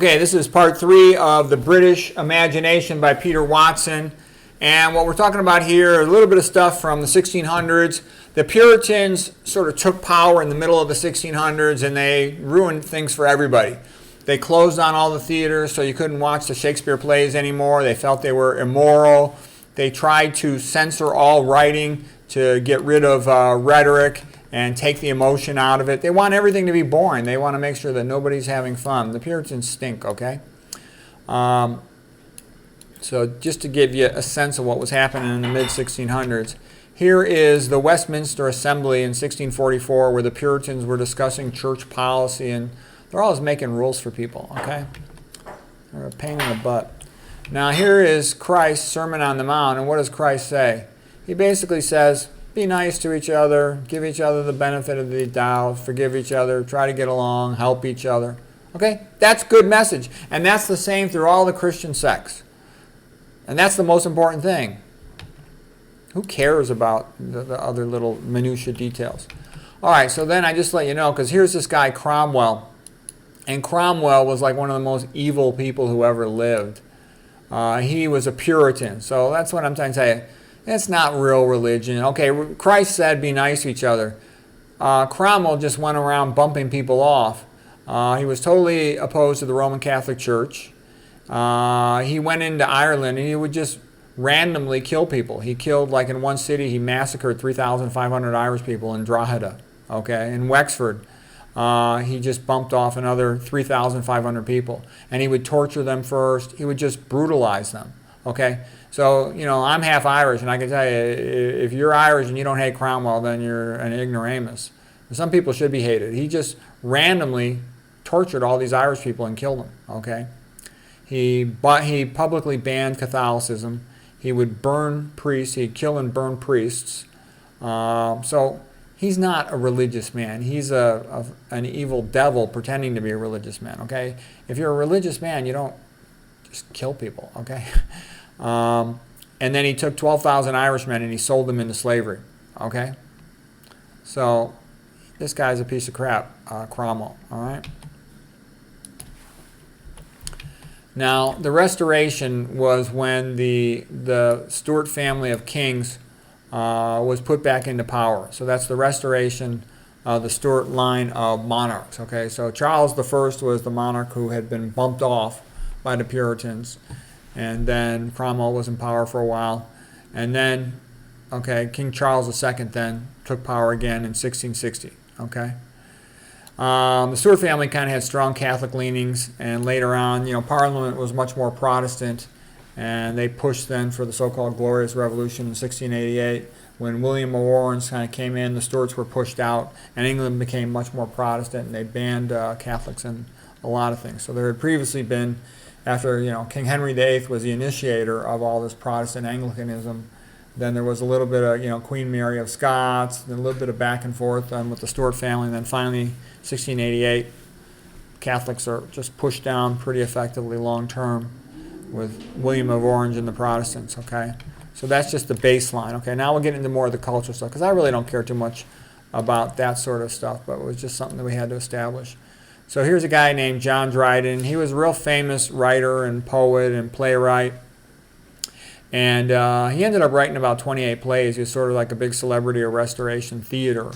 Okay, this is part 3 of The British Imagination by Peter Watson. And what we're talking about here, a little bit of stuff from the 1600s. The Puritans sort of took power in the middle of the 1600s and they ruined things for everybody. They closed down all the theaters so you couldn't watch the Shakespeare plays anymore. They felt they were immoral. They tried to censor all writing to get rid of rhetoric and take the emotion out of it. They want everything to be boring. They want to make sure that nobody's having fun. The Puritans stink, okay? So just to give you a sense of what was happening in the mid-1600s, here is the Westminster Assembly in 1644 where the Puritans were discussing church policy, and they're always making rules for people, okay? They're a pain in the butt. Now here is Christ's Sermon on the Mount, and what does Christ say? He basically says, be nice to each other, give each other the benefit of the doubt, forgive each other, try to get along, help each other. Okay? That's good message. And that's the same through all the Christian sects. And that's the most important thing. Who cares about the other little minutiae details? All right, so then I just let you know, because here's this guy Cromwell. And Cromwell was like one of the most evil people who ever lived. He was a Puritan. So that's what I'm trying to say. It's not real religion. Okay, Christ said be nice to each other. Cromwell just went around bumping people off. He was totally opposed to the Roman Catholic Church. He went into Ireland and he would just randomly kill people. He killed, like in one city, he massacred 3,500 Irish people in Drogheda. Okay, in Wexford. He just bumped off another 3,500 people. And he would torture them first. He would just brutalize them. Okay, so, you know, I'm half Irish, and I can tell you, if you're Irish and you don't hate Cromwell, then you're an ignoramus. Some people should be hated. He just randomly tortured all these Irish people and killed them, okay? He publicly banned Catholicism. He would burn priests. He'd kill and burn priests. So he's not a religious man. He's an evil devil pretending to be a religious man, okay? If you're a religious man, you don't just kill people, okay? And then he took 12,000 Irishmen and he sold them into slavery, okay? So this guy's a piece of crap, Cromwell, all right? Now, the Restoration was when the Stuart family of kings was put back into power. So that's the Restoration of the Stuart line of monarchs, okay? So Charles I was the monarch who had been bumped off by the Puritans. And then Cromwell was in power for a while. And then, okay, King Charles II then took power again in 1660, okay? The Stuart family kind of had strong Catholic leanings, and later on, you know, Parliament was much more Protestant, and they pushed then for the so-called Glorious Revolution in 1688. When William of Orange kind of came in, the Stuarts were pushed out, and England became much more Protestant, and they banned Catholics in a lot of things. So there had previously been, after, you know, King Henry VIII was the initiator of all this Protestant Anglicanism, then there was a little bit of, you know, Queen Mary of Scots, and a little bit of back and forth with the Stuart family, and then finally, 1688, Catholics are just pushed down pretty effectively long term with William of Orange and the Protestants, okay? So that's just the baseline, okay? Now we'll get into more of the cultural stuff, because I really don't care too much about that sort of stuff, but it was just something that we had to establish. So here's a guy named John Dryden. He was a real famous writer and poet and playwright. And he ended up writing about 28 plays. He was sort of like a big celebrity of Restoration theater.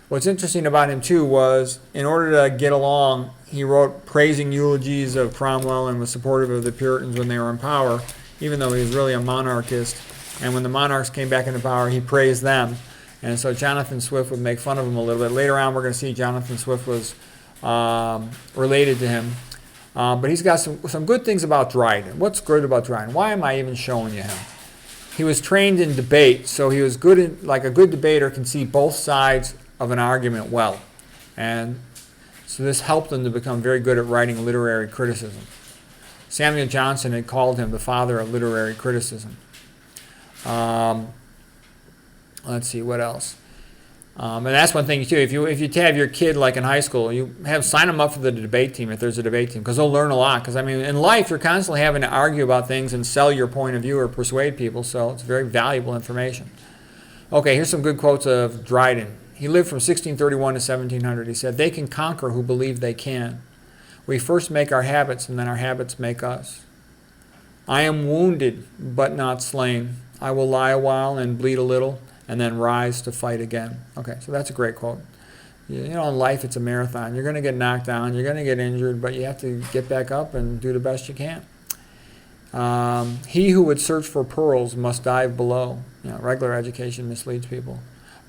What's interesting about him, too, was in order to get along, he wrote praising eulogies of Cromwell and was supportive of the Puritans when they were in power, even though he was really a monarchist. And when the monarchs came back into power, he praised them. And so Jonathan Swift would make fun of him a little bit. Later on, we're going to see Jonathan Swift was related to him. But he's got some good things about Dryden. What's good about Dryden? Why am I even showing you him? He was trained in debate, so he was good in, like a good debater can see both sides of an argument well. And so this helped him to become very good at writing literary criticism. Samuel Johnson had called him the father of literary criticism. Let's see, what else? And that's one thing too. If you have your kid like in high school, sign them up for the debate team if there's a debate team, because they'll learn a lot. Because I mean, in life you're constantly having to argue about things and sell your point of view or persuade people. So it's very valuable information. Okay, here's some good quotes of Dryden. He lived from 1631 to 1700. He said, "They can conquer who believe they can. We first make our habits, and then our habits make us. I am wounded, but not slain. I will lie a while and bleed a little, and then rise to fight again. Okay, so that's a great quote. You know, in life, it's a marathon. You're going to get knocked down. You're going to get injured, but you have to get back up and do the best you can. He who would search for pearls must dive below. You know, regular education misleads people.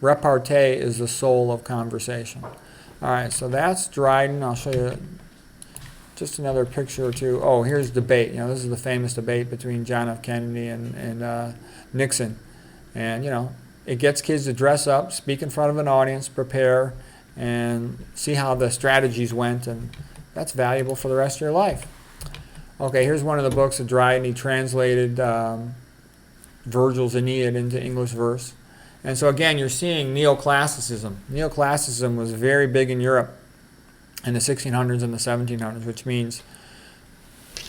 Repartee is the soul of conversation. All right, so that's Dryden. I'll show you just another picture or two. Oh, here's debate. You know, this is the famous debate between John F. Kennedy and Nixon. And, you know, it gets kids to dress up, speak in front of an audience, prepare, and see how the strategies went, and that's valuable for the rest of your life. Okay, here's one of the books of Dryden. He translated Virgil's Aeneid into English verse. And so again, you're seeing neoclassicism. Neoclassicism was very big in Europe in the 1600s and the 1700s, which means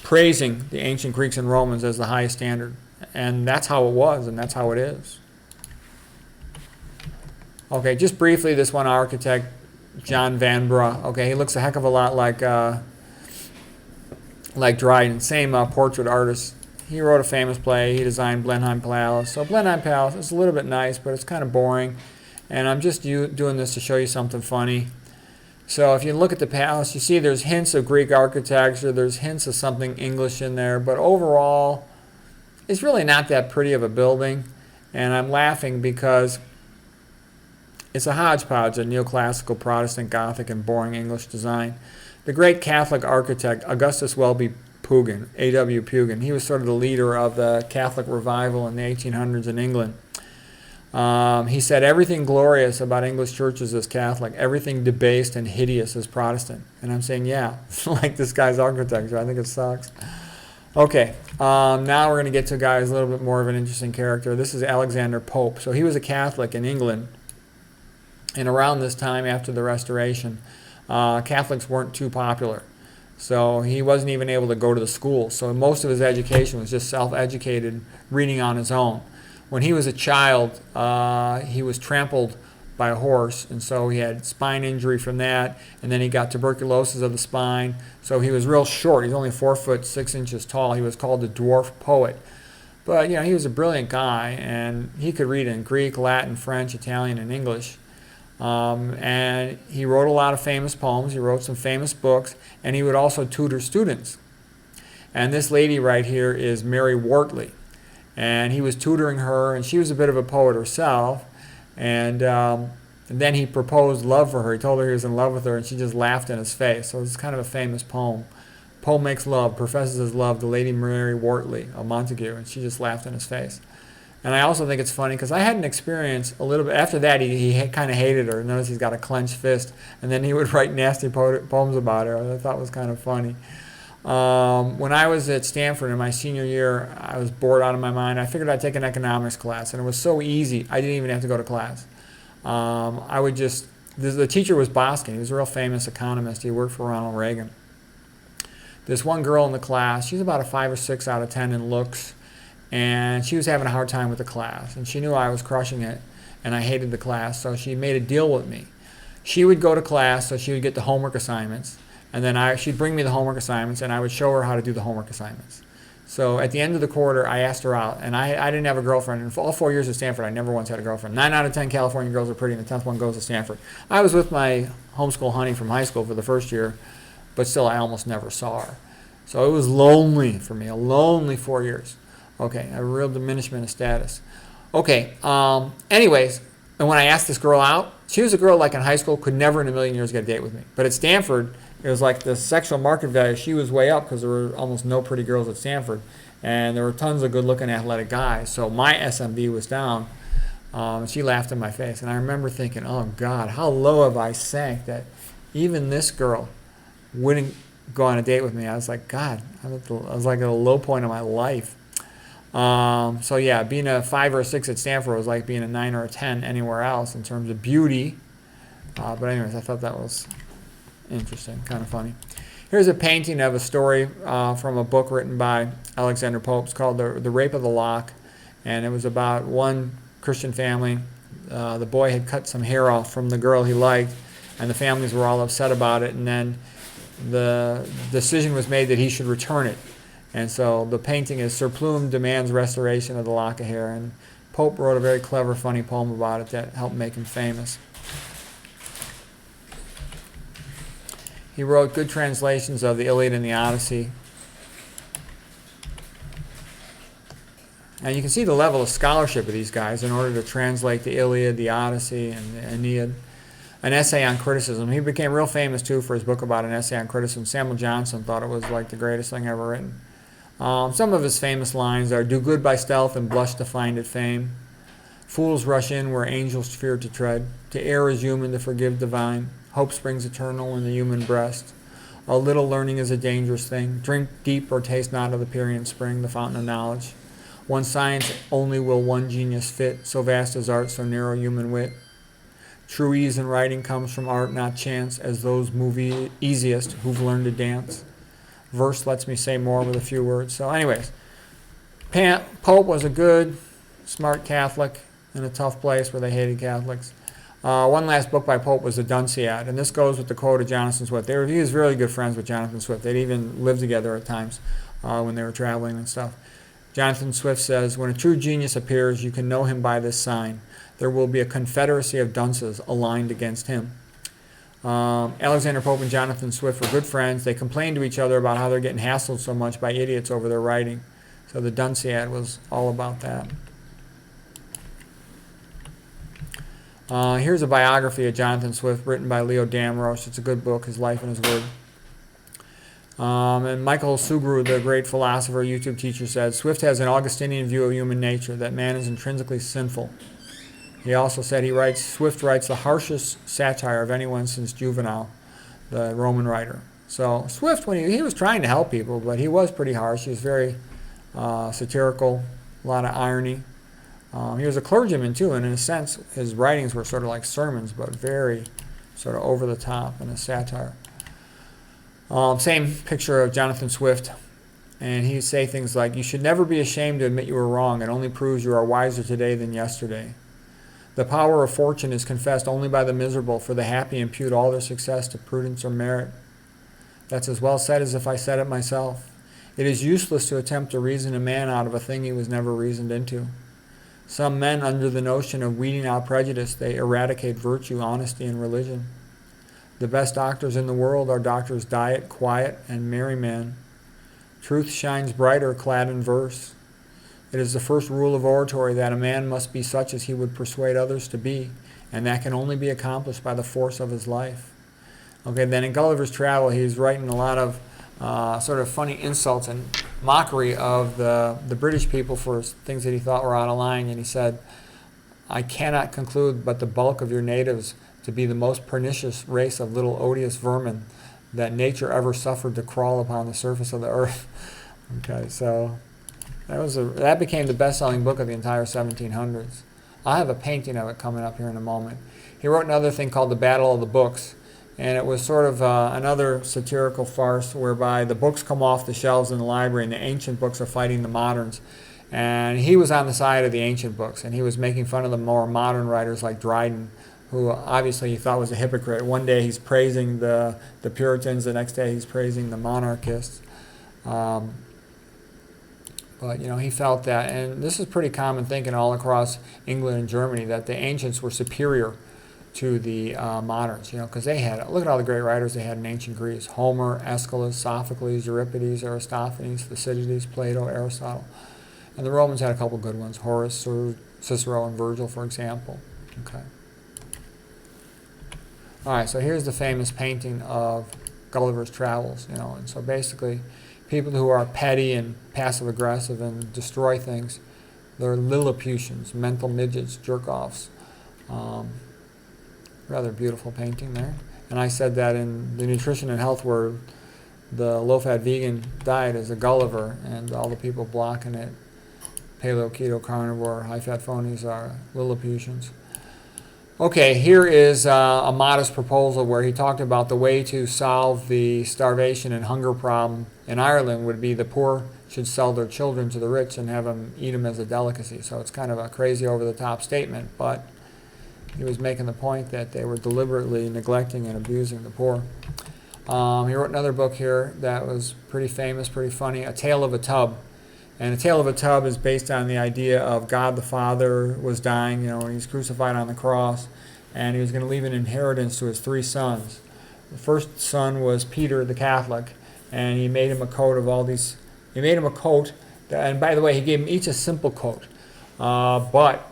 praising the ancient Greeks and Romans as the highest standard. And that's how it was, and that's how it is. Okay, just briefly, this one architect, John Vanbrugh. Okay, he looks a heck of a lot like Dryden, same portrait artist. He wrote a famous play. He designed Blenheim Palace. So Blenheim Palace is a little bit nice, but it's kind of boring. And I'm just doing this to show you something funny. So if you look at the palace, you see there's hints of Greek architecture. There's hints of something English in there. But overall, it's really not that pretty of a building. And I'm laughing because it's a hodgepodge of neoclassical, Protestant, Gothic, and boring English design. The great Catholic architect, Augustus Welby Pugin, A.W. Pugin, he was sort of the leader of the Catholic revival in the 1800s in England. He said everything glorious about English churches is Catholic, everything debased and hideous is Protestant. And I'm saying, yeah, like this guy's architecture. I think it sucks. Okay, now we're going to get to a guy who's a little bit more of an interesting character. This is Alexander Pope. So he was a Catholic in England. And around this time, after the Restoration, Catholics weren't too popular. So he wasn't even able to go to the school. So most of his education was just self-educated, reading on his own. When he was a child, he was trampled by a horse, and so he had spine injury from that, and then he got tuberculosis of the spine. So he was real short. He's only 4'6" tall. He was called the dwarf poet. But, you know, he was a brilliant guy, and he could read in Greek, Latin, French, Italian, and English. And he wrote a lot of famous poems. He wrote some famous books, and he would also tutor students. And this lady right here is Mary Wortley. And he was tutoring her, and she was a bit of a poet herself. And then he proposed love for her. He told her he was in love with her, and she just laughed in his face. So it's kind of a famous poem. Poe makes love, professes his love to Lady Mary Wortley of Montague, and she just laughed in his face. And I also think it's funny because I had an experience a little bit. After that, he kind of hated her. Notice he's got a clenched fist. And then he would write nasty poems about her. I thought was kind of funny. When I was at Stanford in my senior year, I was bored out of my mind. I figured I'd take an economics class. And it was so easy, I didn't even have to go to class. The teacher was Boskin. He was a real famous economist. He worked for Ronald Reagan. This one girl in the class, she's about a 5 or 6 out of 10 in looks. And she was having a hard time with the class. And she knew I was crushing it, and I hated the class, so she made a deal with me. She would go to class, so she would get the homework assignments, and then she'd bring me the homework assignments, and I would show her how to do the homework assignments. So at the end of the quarter, I asked her out, and I didn't have a girlfriend. In all 4 years at Stanford, I never once had a girlfriend. 9 out of 10 California girls are pretty, and the 10th one goes to Stanford. I was with my homeschool honey from high school for the first year, but still I almost never saw her. So it was lonely for me, a lonely 4 years. Okay, a real diminishment of status. Okay, anyways, and when I asked this girl out, she was a girl like in high school, could never in a million years get a date with me. But at Stanford, it was like the sexual market value, she was way up because there were almost no pretty girls at Stanford. And there were tons of good-looking athletic guys. So my SMV was down. She laughed in my face. And I remember thinking, oh, God, how low have I sank that even this girl wouldn't go on a date with me. I was like, God, I was like at a low point in my life. So yeah, being a 5 or a 6 at Stanford was like being a 9 or a 10 anywhere else in terms of beauty. But anyways, I thought that was interesting, kind of funny. Here's a painting of a story from a book written by Alexander Pope. It's called The Rape of the Lock, and it was about one Christian family. The boy had cut some hair off from the girl he liked, and the families were all upset about it, and then the decision was made that he should return it. And so the painting is Sir Plume demands restoration of the lock of hair. And Pope wrote a very clever, funny poem about it that helped make him famous. He wrote good translations of the Iliad and the Odyssey. And you can see the level of scholarship of these guys in order to translate the Iliad, the Odyssey, and the Aeneid. An essay on criticism. He became real famous, too, for his book about an essay on criticism. Samuel Johnson thought it was like the greatest thing ever written. Some of his famous lines are, "Do good by stealth and blush to find it fame. Fools rush in where angels fear to tread. To err is human, to forgive divine. Hope springs eternal in the human breast. A little learning is a dangerous thing. Drink deep or taste not of the Pierian spring, the fountain of knowledge. One science only will one genius fit, so vast is art, so narrow human wit. True ease in writing comes from art, not chance, as those move easiest who've learned to dance. Verse lets me say more with a few words." So anyways, Pope was a good, smart Catholic in a tough place where they hated Catholics. One last book by Pope was the Dunciad, and this goes with the quote of Jonathan Swift. He was really good friends with Jonathan Swift. They'd even lived together at times when they were traveling and stuff. Jonathan Swift says, "When a true genius appears, you can know him by this sign. There will be a confederacy of dunces aligned against him." Alexander Pope and Jonathan Swift were good friends. They complained to each other about how they're getting hassled so much by idiots over their writing. So the Dunciad was all about that. Here's a biography of Jonathan Swift written by Leo Damrosch. It's a good book, His Life and His Word. And Michael Sugrue, the great philosopher, YouTube teacher, said, "Swift has an Augustinian view of human nature, that man is intrinsically sinful." He also said Swift writes the harshest satire of anyone since Juvenal, the Roman writer. So Swift, when he was trying to help people, but he was pretty harsh. He was very satirical, a lot of irony. He was a clergyman, too, and in a sense, his writings were sort of like sermons, but very sort of over the top in a satire. Same picture of Jonathan Swift, and he'd say things like, "You should never be ashamed to admit you were wrong. It only proves you are wiser today than yesterday. The power of fortune is confessed only by the miserable, for the happy impute all their success to prudence or merit. That's as well said as if I said it myself. It is useless to attempt to reason a man out of a thing he was never reasoned into. Some men, under the notion of weeding out prejudice, they eradicate virtue, honesty, and religion. The best doctors in the world are doctors diet, quiet, and merry men. Truth shines brighter clad in verse. It is the first rule of oratory that a man must be such as he would persuade others to be, and that can only be accomplished by the force of his life." Okay, then in Gulliver's Travel, he's writing a lot of sort of funny insults and mockery of the British people for things that he thought were out of line, and he said, "I cannot conclude but the bulk of your natives to be the most pernicious race of little odious vermin that nature ever suffered to crawl upon the surface of the earth." Okay, so that became the best-selling book of the entire 1700s. I'll have a painting of it coming up here in a moment. He wrote another thing called The Battle of the Books, and it was sort of another satirical farce whereby the books come off the shelves in the library and the ancient books are fighting the moderns. And he was on the side of the ancient books, and he was making fun of the more modern writers like Dryden, who obviously he thought was a hypocrite. One day he's praising the Puritans, the next day he's praising the monarchists. But, he felt that, and this is pretty common thinking all across England and Germany, that the ancients were superior to the moderns, because they had, look at all the great writers they had in ancient Greece: Homer, Aeschylus, Sophocles, Euripides, Aristophanes, Thucydides, Plato, Aristotle. And the Romans had a couple good ones: Horace, Cicero, and Virgil, for example. Okay. All right, so here's the famous painting of Gulliver's Travels, and so basically people who are petty and passive-aggressive and destroy things, they're Lilliputians, mental midgets, jerk-offs. Rather beautiful painting there. And I said that in the nutrition and health word, the low-fat vegan diet is a Gulliver, and all the people blocking it, paleo, keto, carnivore, high-fat phonies, are Lilliputians. Okay, here is a modest proposal where he talked about the way to solve the starvation and hunger problem in Ireland would be the poor should sell their children to the rich and have them eat them as a delicacy. So it's kind of a crazy over-the-top statement, but he was making the point that they were deliberately neglecting and abusing the poor. He wrote another book here that was pretty famous, pretty funny, A Tale of a Tub. And A Tale of a Tub is based on the idea of God the Father was dying, when he was crucified on the cross, and he was going to leave an inheritance to his 3 sons. The first son was Peter the Catholic, and he made him a coat of all these. He made him a coat, and by the way, he gave them each a simple coat. But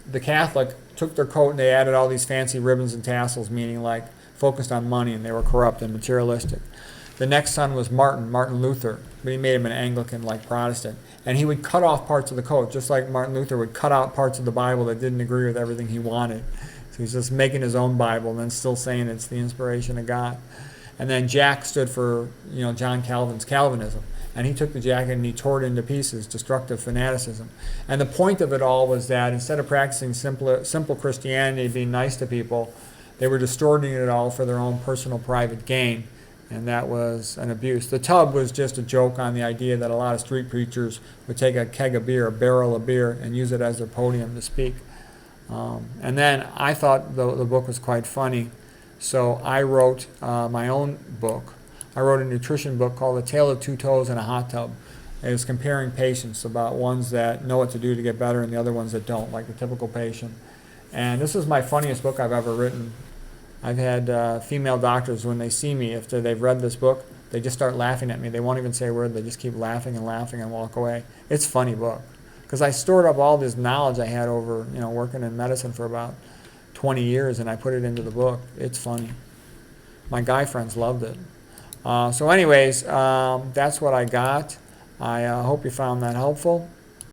the Catholic took their coat and they added all these fancy ribbons and tassels, meaning like focused on money, and they were corrupt and materialistic. The next son was Martin Luther, but he made him an Anglican like Protestant. And he would cut off parts of the coat, just like Martin Luther would cut out parts of the Bible that didn't agree with everything he wanted. So he's just making his own Bible and then still saying it's the inspiration of God. And then Jack stood for, John Calvin's Calvinism. And he took the jacket and he tore it into pieces, destructive fanaticism. And the point of it all was that instead of practicing simple Christianity, being nice to people, they were distorting it all for their own personal private gain. And that was an abuse. The tub was just a joke on the idea that a lot of street preachers would take a keg of beer, a barrel of beer, and use it as their podium to speak. And then I thought the book was quite funny, so I wrote my own book. I wrote a nutrition book called A Tale of Two Toes in a Hot Tub. It was comparing patients about ones that know what to do to get better and the other ones that don't, like the typical patient. And this is my funniest book I've ever written. I've had female doctors, when they see me, after they've read this book, they just start laughing at me. They won't even say a word. They just keep laughing and laughing and walk away. It's a funny book because I stored up all this knowledge I had over, working in medicine for about 20 years, and I put it into the book. It's funny. My guy friends loved it. So anyways, that's what I got. I hope you found that helpful.